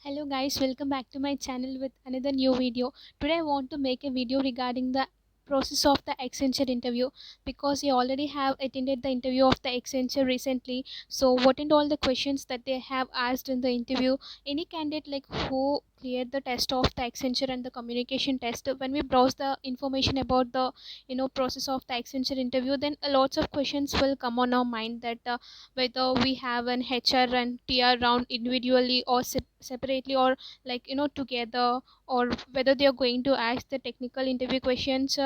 Hello guys, welcome back to my channel with another new video. Today I want to make a video regarding the process of the Accenture interview because you already have attended the interview of the Accenture recently. So what and all the questions that they have asked in the interview, any candidate like who cleared the test of the Accenture and the communication test, when we browse the information about the process of the Accenture interview, then lots of questions will come on our mind that whether we have an HR and TR round individually or separately, or together, or whether they are going to ask the technical interview questions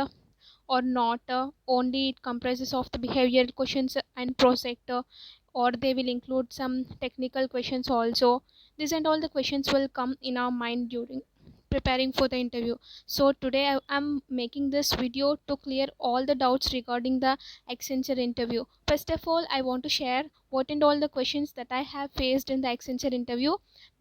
or not, only it comprises of the behavioral questions and project, or they will include some technical questions also. This and all the questions will come in our mind during preparing for the interview. So today I'm making this video to clear all the doubts regarding the Accenture interview. First of all, I want to share what and all the questions that I have faced in the Accenture interview,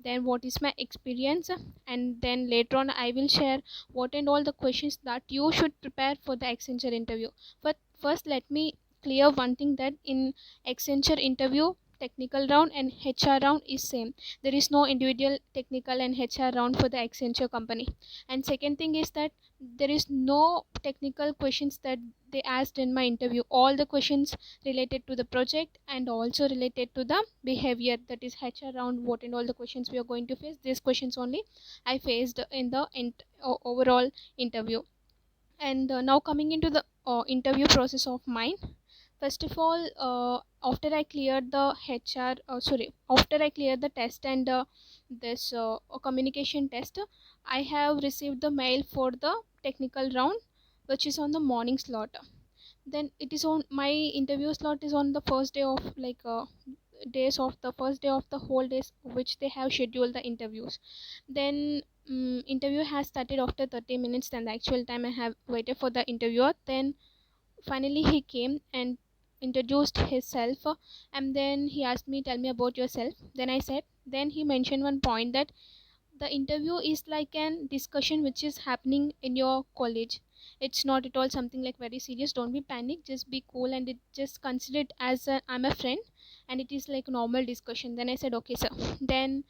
then what is my experience, and then later on I will share what and all the questions that you should prepare for the Accenture interview. But first, let me clear one thing, that in Accenture interview, technical round and HR round is same. There is no individual technical and HR round for the Accenture company. And second thing is that there is no technical questions that they asked in my interview. All the questions related to the project and also related to the behavior, that is HR round, what and all the questions we are going to face, these questions only I faced in the overall interview. And now coming into the interview process of mine. First of all, after I cleared the after I cleared the test and this communication test, I have received the mail for the technical round, which is on the morning slot. Then it is on my interview slot is on the first day of days of the first day of the whole days which they have scheduled the interviews. Then interview has started after 30 minutes than the actual time I have waited for the interviewer. Then finally he came and introduced himself, and then he asked me, tell me about yourself. Then I said, then he mentioned one point that the interview is like an discussion which is happening in your college. It's not at all something like very serious. Don't be panic, just be cool, and it just consider it as I'm a friend, and it is like normal discussion. Then I said, okay sir. Then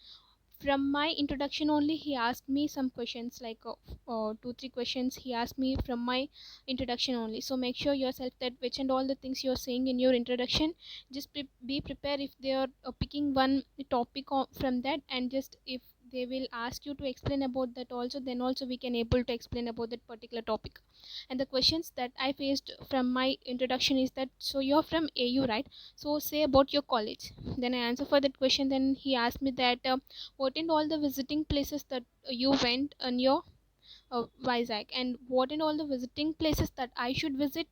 from my introduction only he asked me some questions like 2 3 questions he asked me from my introduction only. So make sure yourself that which and all the things you're saying in your introduction, just be prepared if they are picking one topic from that, and just if they will ask you to explain about that also, then also we can able to explain about that particular topic. And the questions that I faced from my introduction is that, so you're from AU, right? So say about your college. Then I answer for that question. Then he asked me that what in all the visiting places that you went on your Vizag, and what in all the visiting places that I should visit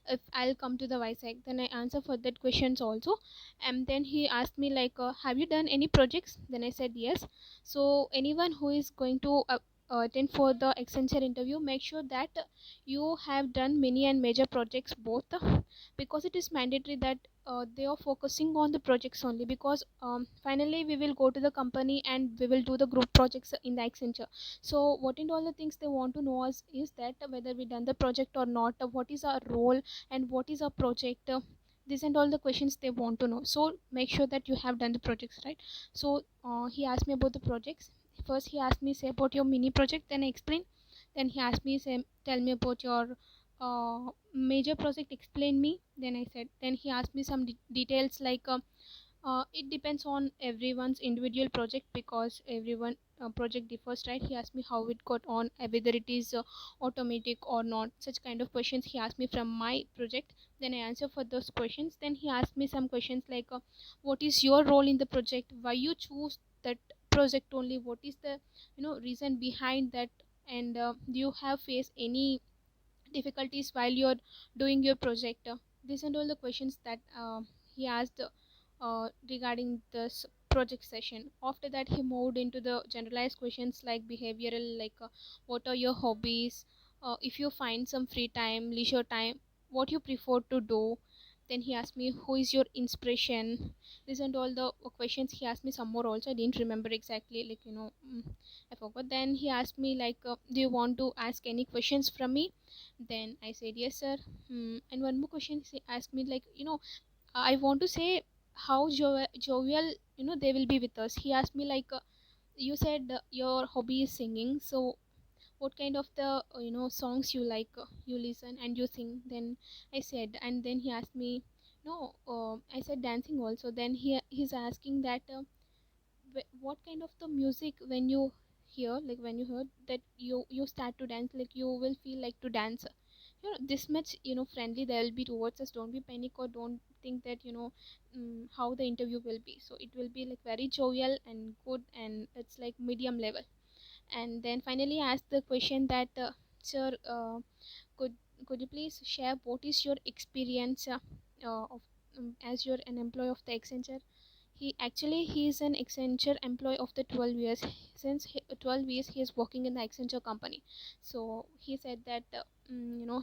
if I'll come to the Vizag. Then I answer for that questions also. And then he asked me like, have you done any projects? Then I said yes. So anyone who is going to attend for the Accenture interview, make sure that you have done mini and major projects both, because it is mandatory that they are focusing on the projects only, because finally we will go to the company and we will do the group projects in the Accenture. So what and all the things they want to know is that whether we done the project or not, what is our role and what is our project, this and all the questions they want to know. So make sure that you have done the projects, right? So he asked me about the projects. First he asked me, say about your mini project, then I explained. Then he asked me, say, tell me about your major project, explain me. Then I said. Then he asked me some details like it depends on everyone's individual project, because everyone project differs, right? He asked me how it got on, whether it is automatic or not, such kind of questions he asked me from my project. Then I answer for those questions. Then he asked me some questions like, what is your role in the project, why you choose that project only, what is the reason behind that, and do you have faced any difficulties while you're doing your project. These and all the questions that he asked regarding this project session. After that, he moved into the generalized questions like behavioral, like what are your hobbies, if you find some free time, leisure time, what you prefer to do. Then he asked me, who is your inspiration. This and all the questions he asked me. Some more also, I didn't remember exactly, like I forgot. Then he asked me like, do you want to ask any questions from me? Then I said yes sir. And one more question he asked me like, I want to say how jovial they will be with us. He asked me like, You said your hobby is singing, so what kind of the songs you like, you listen and you sing? Then I said, and then he asked me, no, I said dancing also. Then he's asking that, what kind of the music when you hear, like when you heard that you start to dance, like you will feel like to dance, this much friendly they will be towards us. Don't be panic or don't think that how the interview will be. So it will be like very jovial and good, and it's like medium level. And then finally I asked the question that, sir, could could you please share what is your experience of as you're an employee of the Accenture? He is an Accenture employee of the 12 years. Since 12 years he is working in the Accenture company. So he said that,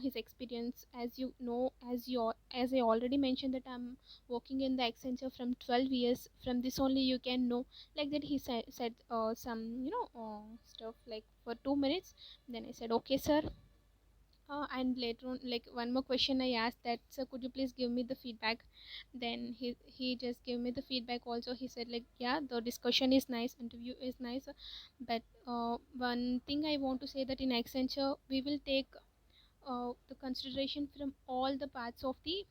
his experience, as you know, as I already mentioned that I'm working in the Accenture from 12 years. From this only you can know, like that. He said some stuff like for 2 minutes. Then I said, okay sir. And later on, like one more question I asked that, sir, could you please give me the feedback? Then he just gave me the feedback also. He said like, yeah, the discussion is nice, interview is nice, but one thing I want to say that in Accenture we will take the consideration from all the parts of the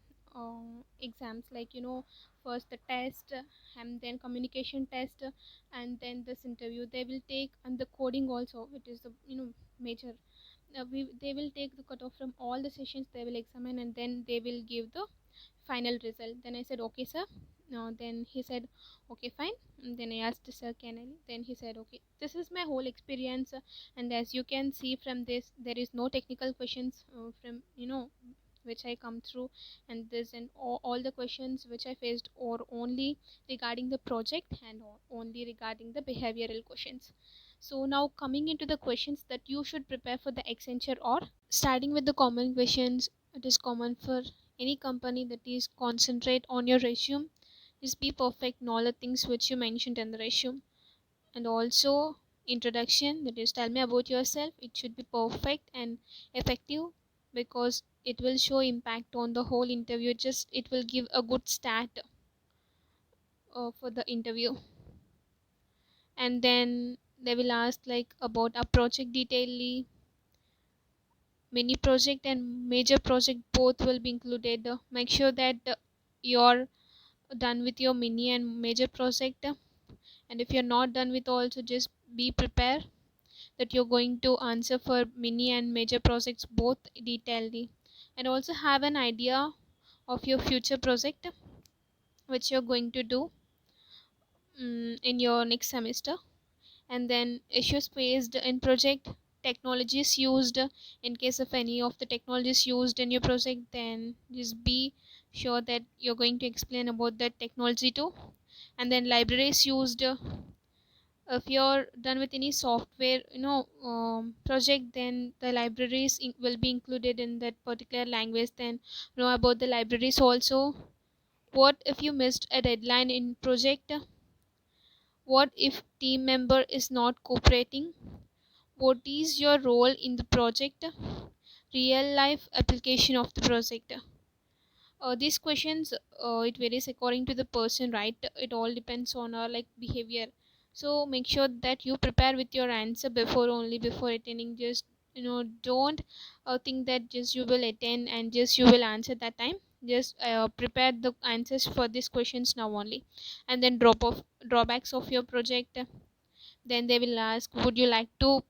exams, like first the test, and then communication test, and then this interview they will take, and the coding also, it is the major. They will take the cutoff from all the sessions, they will examine, and then they will give the final result. Then I said, okay sir. Then he said, okay fine. And then I asked, sir, can I? Then he said, okay, this is my whole experience, and as you can see from this, there is no technical questions from which I come through, and this and all the questions which I faced are only regarding the project and only regarding the behavioral questions. So now coming into the questions that you should prepare for the Accenture, or starting with the common questions. It is common for any company that is concentrate on your resume. Just be perfect in all the things which you mentioned in the resume. And also introduction, that is tell me about yourself. It should be perfect and effective, because it will show impact on the whole interview. Just it will give a good start for the interview. And then they will ask like about a project detailedly. Mini project and major project both will be included. Make sure that you're done with your mini and major project, and if you're not done with also, just be prepared that you're going to answer for mini and major projects both detailedly. And also have an idea of your future project which you're going to do in your next semester. And then issues faced in project, technologies used, in case of any of the technologies used in your project, then just be sure that you're going to explain about that technology too. And then libraries used, if you're done with any software project, then the libraries will be included in that particular language. Then know about the libraries also. What if you missed a deadline in project? What if team member is not cooperating? What is your role in the project? Real life application of the project. These questions, it varies according to the person, right? It all depends on our like behavior. So make sure that you prepare with your answer before attending. Just don't think that just you will attend and just you will answer that time. Just prepare the answers for these questions now only. And then drawbacks of your project. Then they will ask, would you like to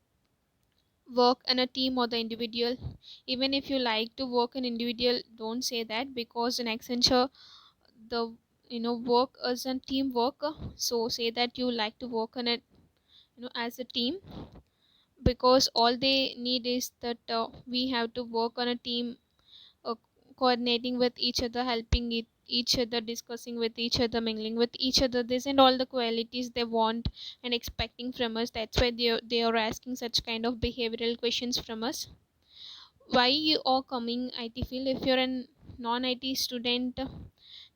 work in a team or the individual? Even if you like to work in individual, don't say that, because in Accenture the work as a team work. So say that you like to work on it as a team, because all they need is that we have to work on a team, uh, coordinating with each other, helping each other, discussing with each other, mingling with each other. This and all the qualities they want and expecting from us. That's why they are asking such kind of behavioral questions from us. Why you are coming IT field? If you're a non-IT student,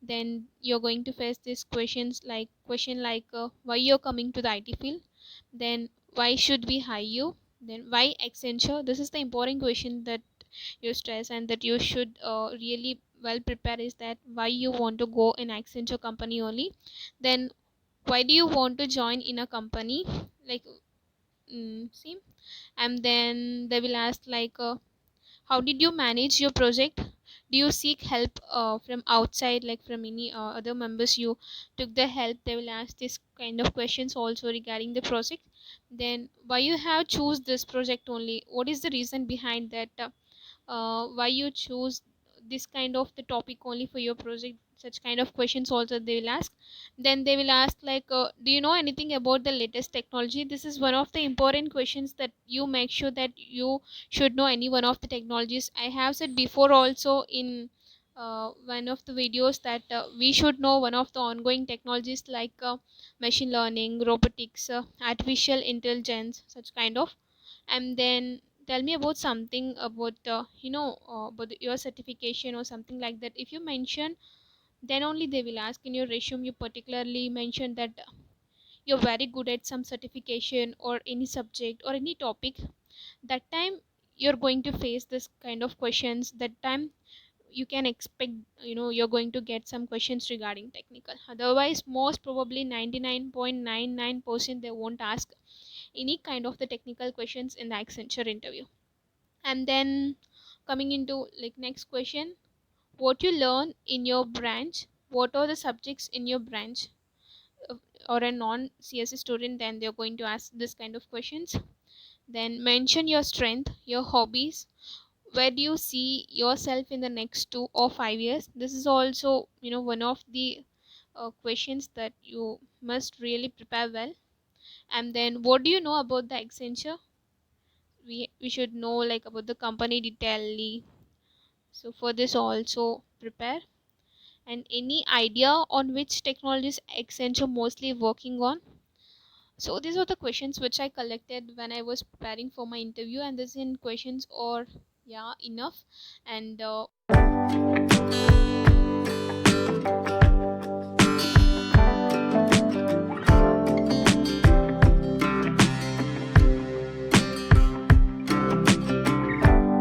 then you're going to face these question like, why you're coming to the IT field? Then why should we hire you? Then why Accenture? This is the important question that you stress and that you should really well prepare, is that why you want to go in Accenture company only. Then why do you want to join in a company? like see. And then they will ask like how did you manage your project? Do you seek help from outside, like from any other members you took the help? They will ask this kind of questions also regarding the project. Then why you have choose this project only, what is the reason behind that, why you choose this kind of the topic only for your project, such kind of questions also they will ask. Then they will ask like do you know anything about the latest technology? This is one of the important questions that you make sure that you should know any one of the technologies. I have said before also in one of the videos that we should know one of the ongoing technologies like machine learning, robotics, artificial intelligence, such kind of. And then tell me about something about about your certification or something like that. If you mention, then only they will ask in your resume you particularly mention that you're very good at some certification or any subject or any topic. That time you're going to face this kind of questions. That time you can expect, you're going to get some questions regarding technical. Otherwise most probably 99.99% they won't ask any kind of the technical questions in the Accenture interview. And then coming into like next question, what you learn in your branch, what are the subjects in your branch? Uh, or a non CSE student, then they're going to ask this kind of questions. Then mention your strength, your hobbies, where do you see yourself in the next 2 or 5 years? This is also one of the questions that you must really prepare well. And then what do you know about the Accenture? We should know like about the company detailedly. So for this also prepare. And any idea on which technologies Accenture mostly working on? So these are the questions which I collected when I was preparing for my interview, and this in questions or yeah enough. And